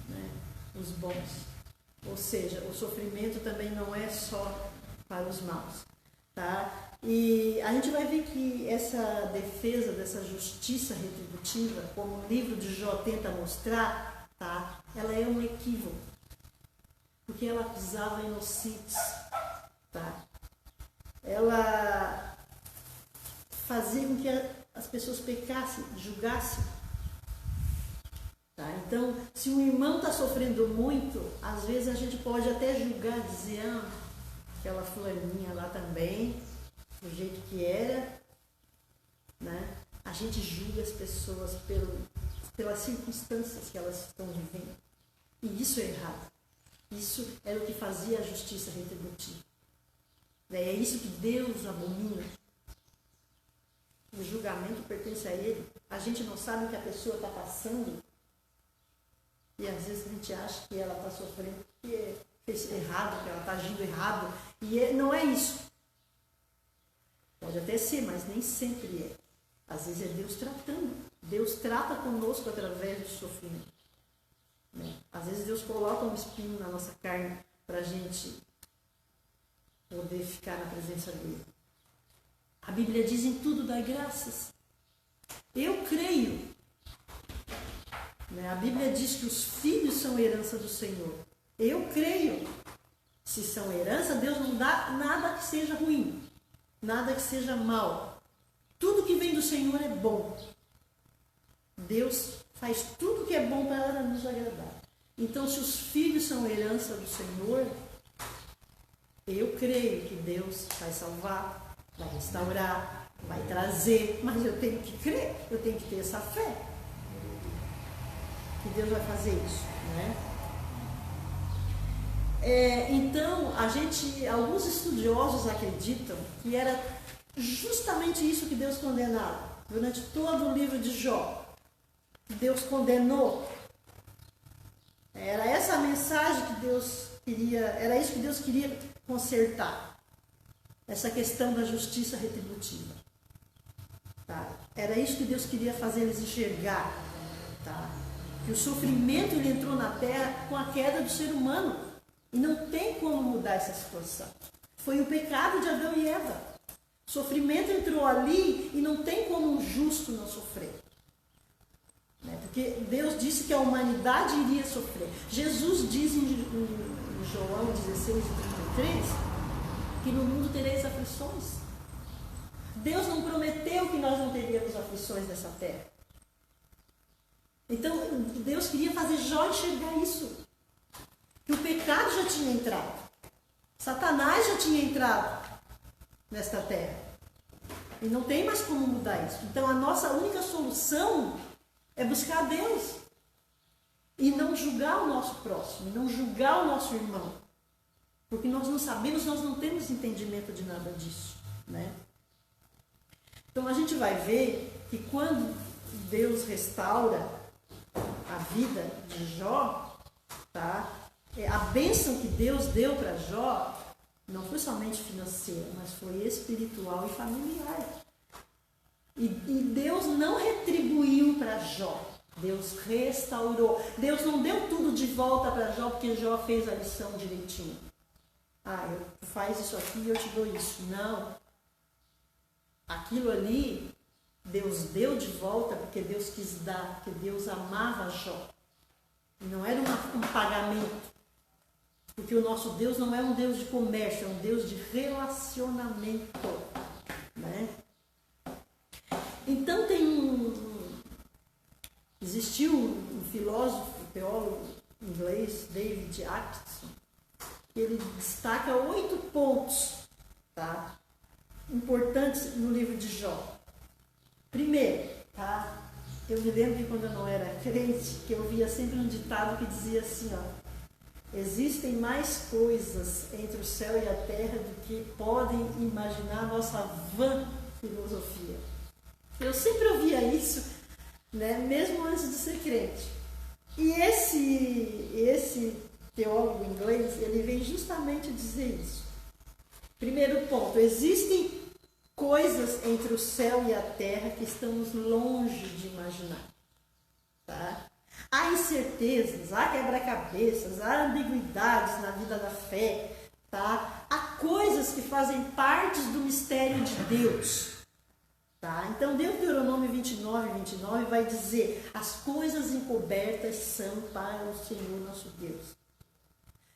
né, os bons. Ou seja, o sofrimento também não é só para os maus, tá? E a gente vai ver que essa defesa dessa justiça retributiva, como o livro de Jó tenta mostrar, tá? Ela é um equívoco, porque ela acusava inocentes, tá? Ela fazia com que as pessoas pecassem, julgassem. Tá? Então, se um irmão está sofrendo muito, às vezes a gente pode até julgar, dizer, aquela fulaninha lá também, do jeito que era, né? A gente julga as pessoas pelas circunstâncias que elas estão vivendo. E isso é errado. Isso era o que fazia a justiça retributiva. É isso que Deus abomina. O julgamento pertence a Ele. A gente não sabe o que a pessoa está passando. E às vezes a gente acha que ela está sofrendo porque fez errado, que ela está agindo errado. E não é isso. Pode até ser, mas nem sempre é. Às vezes é Deus tratando. Deus trata conosco através do sofrimento. Né? Às vezes Deus coloca um espinho na nossa carne para a gente poder ficar na presença dele. A Bíblia diz: em tudo dai graças. Eu creio. Né? A Bíblia diz que os filhos são herança do Senhor. Eu creio. Se são herança, Deus não dá nada que seja ruim, nada que seja mal. Tudo que vem do Senhor é bom. Deus faz tudo que é bom para nos agradar. Então, se os filhos são herança do Senhor, eu creio que Deus vai salvar, vai restaurar, vai trazer, mas eu tenho que crer, eu tenho que ter essa fé que Deus vai fazer isso, né? Então, alguns estudiosos acreditam que era justamente isso que Deus condenava durante todo o livro de Jó. Deus condenou. Era essa a mensagem que Deus queria, era isso que Deus queria consertar. Essa questão da justiça retributiva. Tá? Era isso que Deus queria fazer eles enxergar. Tá? Que o sofrimento ele entrou na terra com a queda do ser humano. E não tem como mudar essa situação. Foi o pecado de Adão e Eva. O sofrimento entrou ali e não tem como um justo não sofrer. Porque Deus disse que a humanidade iria sofrer. Jesus diz em João 16:33 que no mundo tereis aflições. Deus não prometeu que nós não teríamos aflições nessa terra. Então, Deus queria fazer Jó enxergar isso. Que o pecado já tinha entrado. Satanás já tinha entrado nesta terra. E não tem mais como mudar isso. Então, a nossa única solução é buscar Deus. E não julgar o nosso próximo. Não julgar o nosso irmão. Porque nós não sabemos, nós não temos entendimento de nada disso. Né? Então, a gente vai ver que quando Deus restaura a vida de Jó, tá? A bênção que Deus deu para Jó não foi somente financeira, mas foi espiritual e familiar. E Deus não retribuiu para Jó, Deus restaurou. Deus não deu tudo de volta para Jó porque Jó fez a lição direitinho. Faz isso aqui e eu te dou isso. Não. Aquilo ali, Deus deu de volta porque Deus quis dar, porque Deus amava Jó. E não era um pagamento. Porque o nosso Deus não é um Deus de comércio, é um Deus de relacionamento. Né? Então existiu um filósofo, teólogo inglês, David Atkinson, que ele destaca 8 pontos, tá, importantes no livro de Jó. Primeiro, tá, eu me lembro que quando eu não era crente, que eu via sempre um ditado que dizia assim, existem mais coisas entre o céu e a terra do que podem imaginar a nossa vã filosofia. Eu sempre ouvia isso, né, mesmo antes de ser crente. E esse teólogo inglês, ele vem justamente dizer isso. Primeiro ponto, existem coisas entre o céu e a terra que estamos longe de imaginar. Tá? Há incertezas, há quebra-cabeças, há ambiguidades na vida da fé. Tá? Há coisas que fazem parte do mistério de Deus. Tá? Então, Deuteronômio 29 vai dizer: as coisas encobertas são para o Senhor nosso Deus.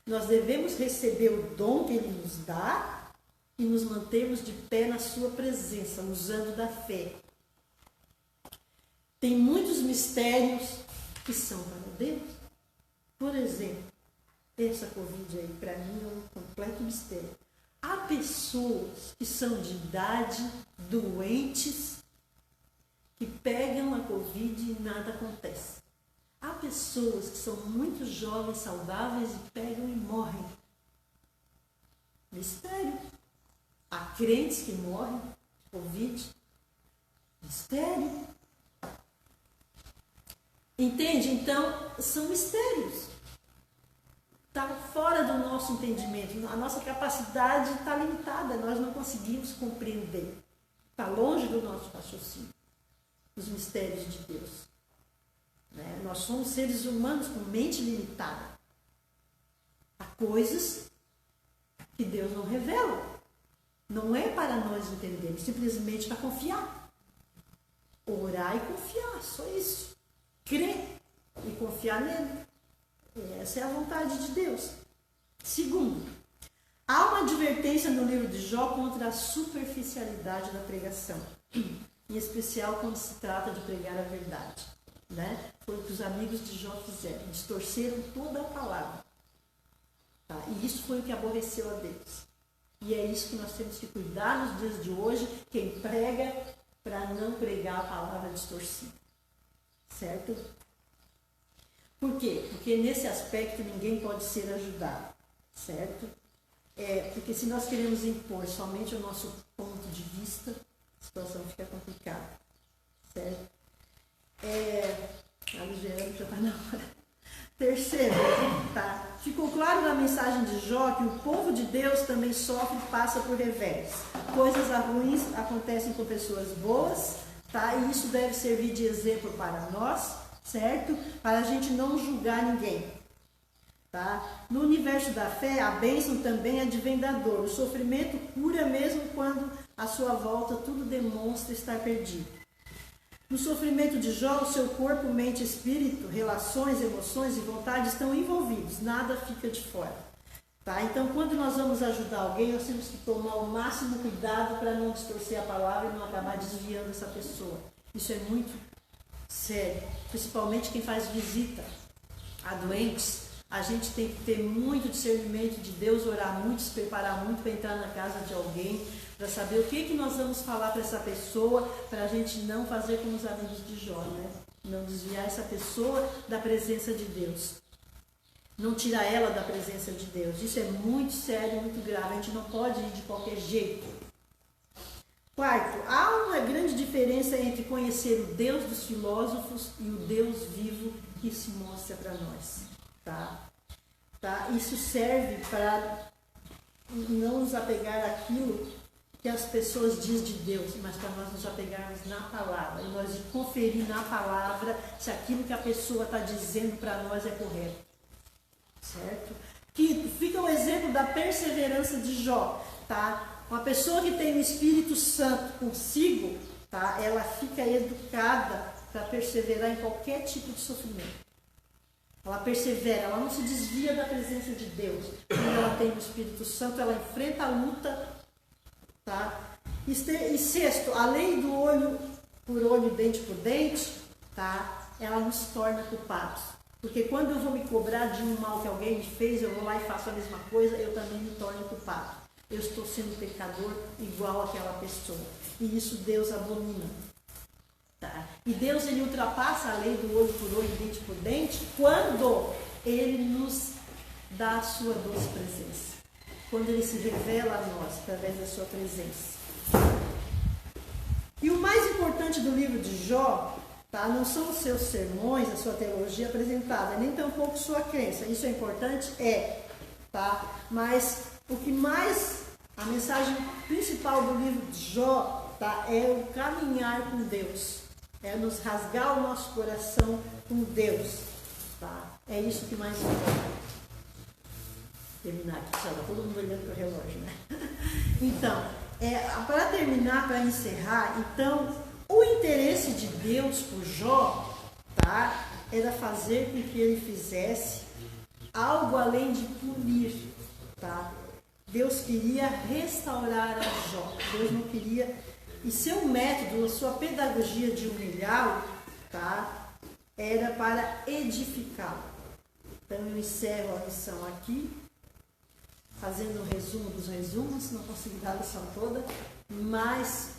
Nós devemos receber o dom que Ele nos dá e nos mantermos de pé na sua presença, usando da fé. Tem muitos mistérios que são para Deus. Por exemplo, essa Covid aí, para mim, é um completo mistério. Há pessoas que são de idade, doentes, que pegam a Covid e nada acontece. Há pessoas que são muito jovens, saudáveis e pegam e morrem. Mistério. Há crentes que morrem de Covid. Mistério. Entende? Então, são mistérios. Está fora do nosso entendimento. A nossa capacidade está limitada. Nós não conseguimos compreender. Está longe do nosso raciocínio. Os mistérios de Deus. Né? Nós somos seres humanos com mente limitada. Há coisas que Deus não revela. Não é para nós entendermos, simplesmente para confiar. Orar e confiar, só isso. Crer e confiar nele. Essa é a vontade de Deus. Segundo, há uma advertência no livro de Jó contra a superficialidade da pregação. Em especial quando se trata de pregar a verdade. Né? Foi o que os amigos de Jó fizeram. Distorceram toda a palavra. Tá? E isso foi o que aborreceu a Deus. E é isso que nós temos que cuidar nos dias de hoje, quem prega, para não pregar a palavra distorcida. Certo? Por quê? Porque nesse aspecto ninguém pode ser ajudado. Certo? Porque se nós queremos impor somente o nosso ponto de vista, a situação fica complicada. Certo? A Luciana já está na hora. Terceiro, tá? Ficou claro na mensagem de Jó que o povo de Deus também sofre e passa por revés. Coisas ruins acontecem com pessoas boas, tá? E isso deve servir de exemplo para nós, certo? Para a gente não julgar ninguém. Tá? No universo da fé, a bênção também advém da dor. O sofrimento cura mesmo quando à sua volta tudo demonstra estar perdido. No sofrimento de Jó, o seu corpo, mente, espírito, relações, emoções e vontades estão envolvidos. Nada fica de fora. Tá? Então, quando nós vamos ajudar alguém, nós temos que tomar o máximo cuidado para não distorcer a palavra e não acabar desviando essa pessoa. Isso é muito sério. Principalmente quem faz visita a doentes. A gente tem que ter muito discernimento de Deus, orar muito, se preparar muito para entrar na casa de alguém, para saber o que nós vamos falar para essa pessoa, para a gente não fazer como os amigos de Jó, né? Não desviar essa pessoa da presença de Deus. Não tirar ela da presença de Deus. Isso é muito sério, muito grave. A gente não pode ir de qualquer jeito. Quarto, há uma grande diferença entre conhecer o Deus dos filósofos e o Deus vivo que se mostra para nós. Tá? Isso serve para não nos apegar àquilo que as pessoas dizem de Deus, mas para nós nos apegarmos na palavra, e nós conferir na palavra se aquilo que a pessoa está dizendo para nós é correto. Certo? Quinto, fica o exemplo da perseverança de Jó. Tá? Uma pessoa que tem o Espírito Santo consigo, tá? Ela fica educada para perseverar em qualquer tipo de sofrimento. Ela persevera, ela não se desvia da presença de Deus. Quando ela tem o Espírito Santo, ela enfrenta a luta. Tá? E sexto, a lei do olho por olho, dente por dente, tá? Ela nos torna culpados. Porque quando eu vou me cobrar de um mal que alguém me fez, eu vou lá e faço a mesma coisa, eu também me torno culpado. Eu estou sendo pecador igual àquela pessoa. E isso Deus abomina. Tá? E Deus, ele ultrapassa a lei do olho por olho, dente por dente, quando ele nos dá a sua doce presença. Quando ele se revela a nós através da sua presença. E o mais importante do livro de Jó, tá? Não são os seus sermões, a sua teologia apresentada, nem tampouco sua crença. Isso é importante? Tá? Mas o que mais, a mensagem principal do livro de Jó, tá? É o caminhar com Deus. É nos rasgar o nosso coração com Deus. Tá? É isso que mais importa. Terminar aqui, está todo mundo olhando para o relógio, né? Então, para terminar, para encerrar, então, o interesse de Deus por Jó, tá? Era fazer com que ele fizesse algo além de punir, tá? Deus queria restaurar a Jó. Deus não queria. E seu método, a sua pedagogia de humilhá-lo, tá? Era para edificá-lo. Então eu encerro a lição aqui, fazendo um resumo dos resumos, não consegui dar a lição toda, mas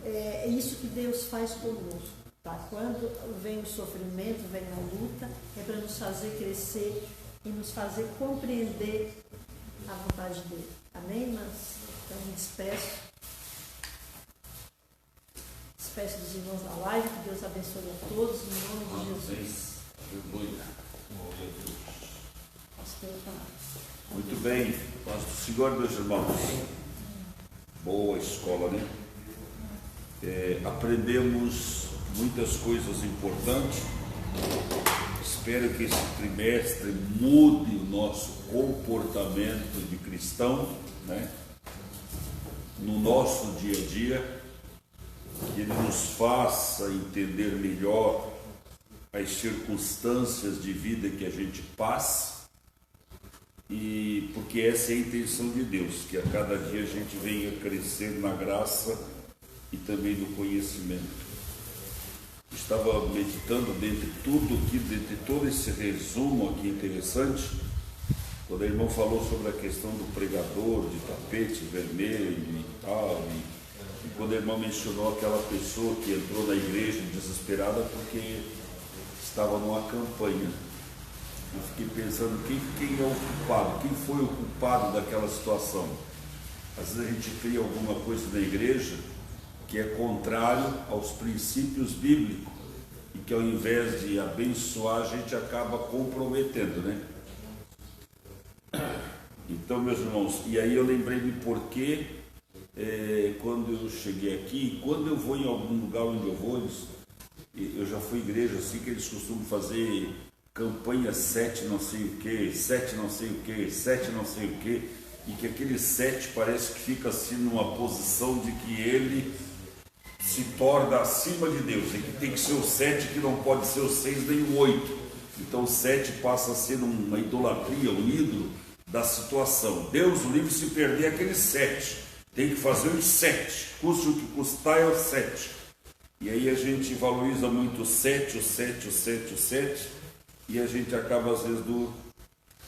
é isso que Deus faz conosco. Tá? Quando vem o sofrimento, vem a luta, é para nos fazer crescer e nos fazer compreender a vontade dele. Amém, irmãs? Então me despeço. Despeço dos irmãos da live, que Deus abençoe a todos, em nome de Jesus. Muito bem, paz do Senhor, meus irmãos. Boa escola, né? Aprendemos muitas coisas importantes. Espero que esse trimestre mude o nosso comportamento de cristão, né? No nosso dia a dia, que ele nos faça entender melhor as circunstâncias de vida que a gente passa, e porque essa é a intenção de Deus, que a cada dia a gente venha crescer na graça e também no conhecimento. Estava meditando dentre todo esse resumo aqui interessante, quando a irmã falou sobre a questão do pregador, de tapete vermelho e tal, e quando a irmã mencionou aquela pessoa que entrou na igreja desesperada porque estava numa campanha, eu fiquei pensando quem é o culpado, quem foi o culpado daquela situação. Às vezes a gente cria alguma coisa na igreja que é contrário aos princípios bíblicos e que ao invés de abençoar a gente acaba comprometendo, né? Então, meus irmãos, e aí eu lembrei-me porque quando eu cheguei aqui, quando eu vou em algum lugar onde eu vou, eu já fui em igreja assim que eles costumam fazer campanha 7 não sei o que, 7 não sei o que, 7 não sei o que, e que aquele 7 parece que fica assim numa posição de que ele se torna acima de Deus, e que tem que ser o 7, que não pode ser o 6 nem o 8. Então o 7 passa a ser uma idolatria, um ídolo da situação. Deus o livre se perder aquele 7, tem que fazer os 7, custe o que custar é o 7. E aí a gente valoriza muito o 7, o 7, o 7, o 7, e a gente acaba às vezes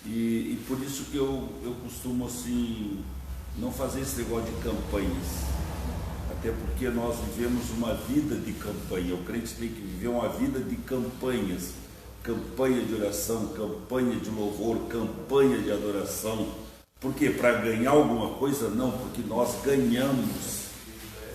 e por isso que eu costumo assim não fazer esse negócio de campanhas, até porque nós vivemos uma vida de campanha. O crente tem que viver uma vida de campanhas, campanha de oração, campanha de louvor, campanha de adoração. Por quê? Para ganhar alguma coisa? Não, porque nós ganhamos,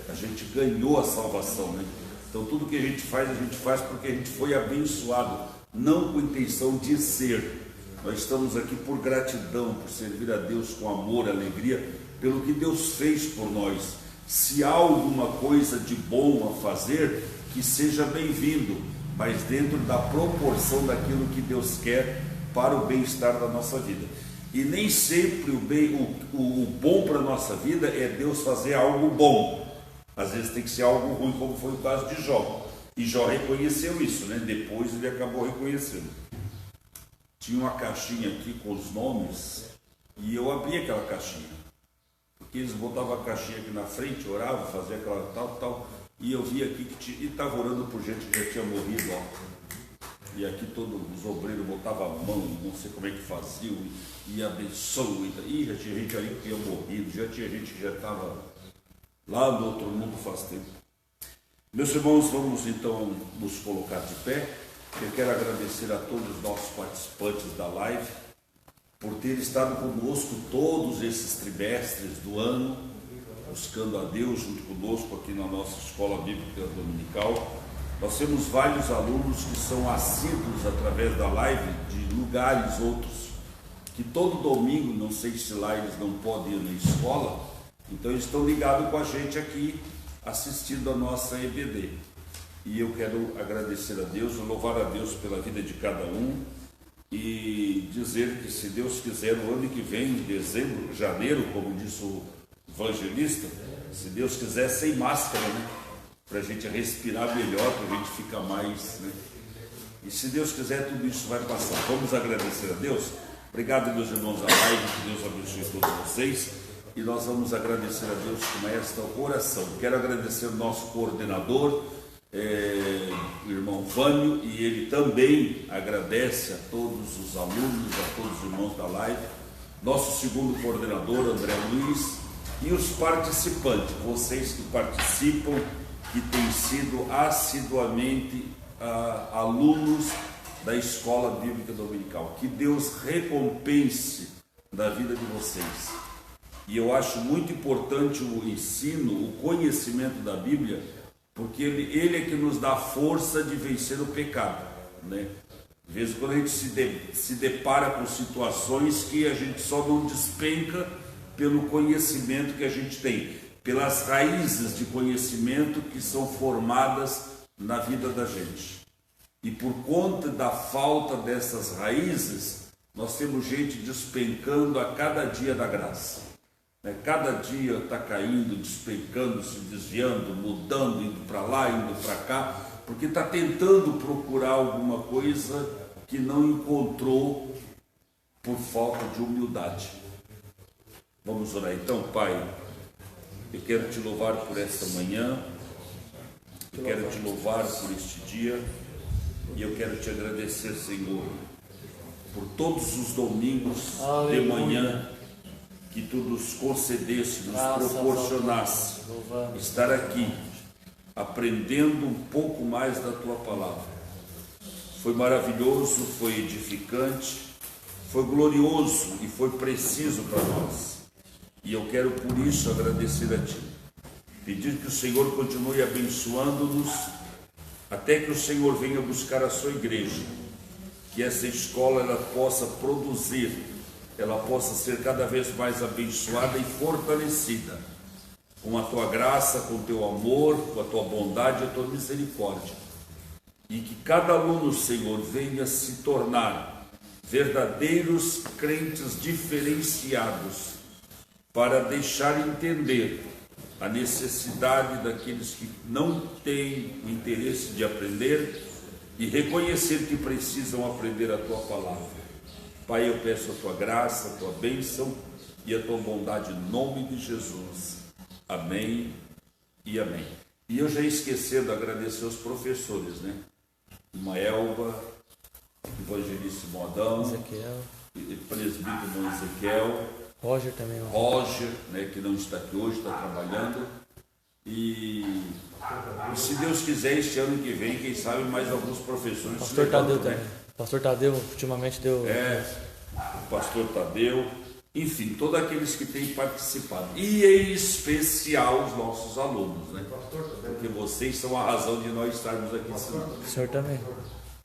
a gente ganhou a salvação, né? Então tudo que a gente faz porque a gente foi abençoado, não com intenção de ser. Nós estamos aqui por gratidão, por servir a Deus com amor, alegria, pelo que Deus fez por nós. Se há alguma coisa de bom a fazer, que seja bem-vindo, mas dentro da proporção daquilo que Deus quer para o bem-estar da nossa vida. E nem sempre o bom para a nossa vida é Deus fazer algo bom. Às vezes tem que ser algo ruim, como foi o caso de Jó. E Jó reconheceu isso, né? Depois ele acabou reconhecendo. Tinha uma caixinha aqui com os nomes, e eu abri aquela caixinha. Porque eles botavam a caixinha aqui na frente, oravam, faziam aquela tal, e eu vi aqui que estava orando por gente que já tinha morrido, ó. E aqui todos os obreiros botavam a mão, não sei como é que faziam, e abençoam, e já tinha gente ali que tinha morrido, já tinha gente que já estava lá no outro mundo faz tempo. Meus irmãos, vamos então nos colocar de pé. Eu quero agradecer a todos os nossos participantes da live por ter estado conosco todos esses trimestres do ano, buscando a Deus junto conosco aqui na nossa escola bíblica dominical. Nós temos vários alunos que são assíduos através da live de lugares outros, que todo domingo, não sei se lá eles não podem ir na escola, então eles estão ligados com a gente aqui, assistindo a nossa EBD. E eu quero agradecer a Deus, louvar a Deus pela vida de cada um e dizer que, se Deus quiser, no ano que vem, em dezembro, janeiro, como disse o evangelista, se Deus quiser, sem máscara, né? Para a gente respirar melhor, para a gente ficar mais, né? E se Deus quiser, tudo isso vai passar. Vamos agradecer a Deus. Obrigado, meus irmãos da live, que Deus abençoe todos vocês. E nós vamos agradecer a Deus com esta oração. Quero agradecer o nosso coordenador, o irmão Vânio, e ele também agradece a todos os alunos, a todos os irmãos da live, nosso segundo coordenador, André Luiz, e os participantes, vocês que participam, que têm sido assiduamente alunos da Escola Bíblica Dominical. Que Deus recompense da vida de vocês. E eu acho muito importante o ensino, o conhecimento da Bíblia, porque ele é que nos dá força de vencer o pecado, né? Às vezes, quando a gente se depara com situações que a gente só não despenca pelo conhecimento que a gente tem, pelas raízes de conhecimento que são formadas na vida da gente. E por conta da falta dessas raízes, nós temos gente despencando a cada dia da graça. Cada dia está caindo, despencando, se desviando, mudando, indo para lá, indo para cá, porque está tentando procurar alguma coisa que não encontrou por falta de humildade. Vamos orar então. Pai, eu quero te louvar por esta manhã, eu quero te louvar por este dia, e eu quero te agradecer, Senhor, por todos os domingos de manhã, que tu nos concedesse, nos proporcionasse estar aqui, aprendendo um pouco mais da tua palavra. Foi maravilhoso, foi edificante, foi glorioso e foi preciso para nós. E eu quero por isso agradecer a ti. Pedir que o Senhor continue abençoando-nos até que o Senhor venha buscar a sua igreja. Que essa escola ela possa produzir, ela possa ser cada vez mais abençoada e fortalecida com a tua graça, com o teu amor, com a tua bondade e a tua misericórdia. E que cada aluno, Senhor, venha se tornar verdadeiros crentes diferenciados para deixar entender a necessidade daqueles que não têm o interesse de aprender e reconhecer que precisam aprender a tua palavra. Pai, eu peço a tua graça, a tua bênção e a tua bondade em nome de Jesus. Amém e amém. E eu já esquecendo de agradecer aos professores, né? Uma Elba, Evangelíssimo Adão, Ezequiel, presbítero Ezequiel, Roger também. Roger, né, que não está aqui hoje, está trabalhando. E se Deus quiser, este ano que vem, quem sabe mais alguns professores. Pastor Tadeu também. Pastor Tadeu ultimamente deu. O pastor Tadeu, enfim, todos aqueles que têm participado. E em especial os nossos alunos, né? Porque vocês são a razão de nós estarmos aqui ensinando. O senhor também.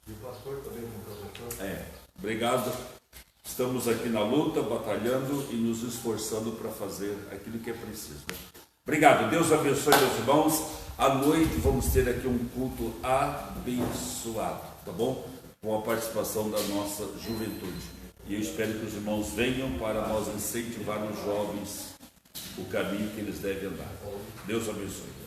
E o pastor também como professor? Obrigado. Estamos aqui na luta, batalhando e nos esforçando para fazer aquilo que é preciso. Obrigado. Deus abençoe meus irmãos. À noite vamos ter aqui um culto abençoado, tá bom? Com a participação da nossa juventude. E eu espero que os irmãos venham para nós incentivar os jovens o caminho que eles devem andar. Deus abençoe.